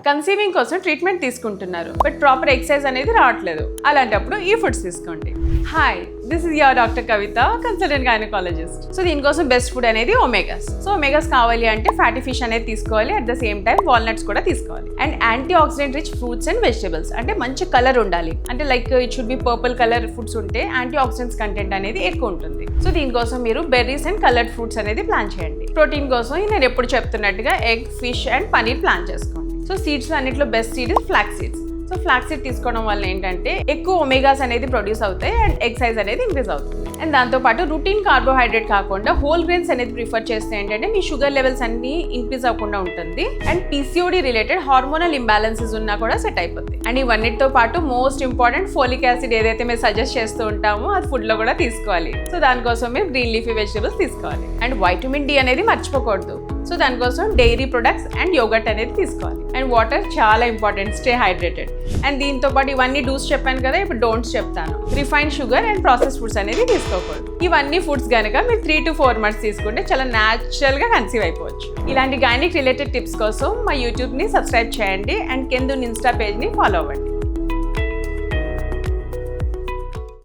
Conceiving కోసం treatment తీసుకుంటున్నారు but proper exercise అనేది రావట్లేదు, అలాంటప్పుడు ఈ ఫుడ్స్ తీసుకోండి. Hi, this is your doctor Kavitha, consultant gynaecologist. So దీనికోసం బెస్ట్ ఫుడ్ అనేది ఒమేగాస్. సో ఒమేగాస్ కావాలి అంటే ఫ్యాటీ ఫిష్ అనేది తీసుకోవాలి, at the same time walnuts కూడా తీసుకోవాలి. And antioxidant rich fruits and vegetables, అంటే మంచి కలర్ ఉండాలి, అంటే like it should be purple colour foods ఉంటే యాంటీ ఆక్సిడెంట్స్ కంటెంట్ అనేది ఎక్కువ ఉంటుంది. సో దీనికోసం మీరు బెర్రీస్ అండ్ కలర్డ్ ఫ్రూట్స్ అనేది ప్లాన్ చేయండి. ప్రోటీన్ కోసం నేను ఎప్పుడు చెప్తున్నట్టుగా egg, fish and paneer plan చేసుకోండి. సో సీడ్స్ అన్నిట్లో best seed is flax seeds. So flax seed తీసుకోవడం వల్ల ఏంటంటే ఎక్కువ ఒమేగాస్ అనేది ప్రొడ్యూస్ అవుతాయి అండ్ ఎగ్ సైజ్ అనేది ఇంక్రీజ్ అవుతుంది. అండ్ దాంతోపాటు రొటీన్ కార్బోహైడ్రేట్ కాకుండా హోల్ గ్రెయిన్స్ అనేది ప్రిఫర్ చేస్తే ఏంటంటే మీ షుగర్ లెవెల్స్ అన్ని ఇంక్రీజ్ అవ్వకుండా ఉంటుంది and PCOD related hormonal imbalances ఉన్నా కూడా సెట్ అయిపోతుంది. అండ్ ఇవన్నిటితో పాటు మోస్ట్ ఇంపార్టెంట్ ఫోలిక్ యాసిడ్ ఏదైతే మేము సజెస్ట్ చేస్తూ ఉంటామో అది ఫుడ్ లో కూడా తీసుకోవాలి. సో దానికోసం మేము గ్రీన్ లీఫీ వెజిటబుల్స్ తీసుకోవాలి. అండ్ వైటమిన్ డి అనేది మర్చిపోకూడదు. సో దానికోసం డైరీ ప్రొడక్ట్స్ అండ్ యోగర్ట్ అనేది తీసుకోవాలి. అండ్ వాటర్ చాలా ఇంపార్టెంట్, స్టే హైడ్రేటెడ్. అండ్ దీంతో పాటు ఇవన్నీ డూస్ చెప్పాను కదా, ఇప్పుడు డోంట్స్ చెప్తాను. Refined sugar and process foods అనేది తీసుకోకూడదు. ఇవన్నీ ఫుడ్స్ కనుక మీరు 3 to 4 months తీసుకుంటే చాలా న్యాచురల్ గా కన్సీవ్ అయిపోవచ్చు. ఇలాంటి గైనిక్ రిలేటెడ్ టిప్స్ కోసం మా యూట్యూబ్ ని సబ్స్క్రైబ్ చేయండి అండ్ కింద ఇన్స్టా పేజ్ ని ఫాలో అవ్వండి.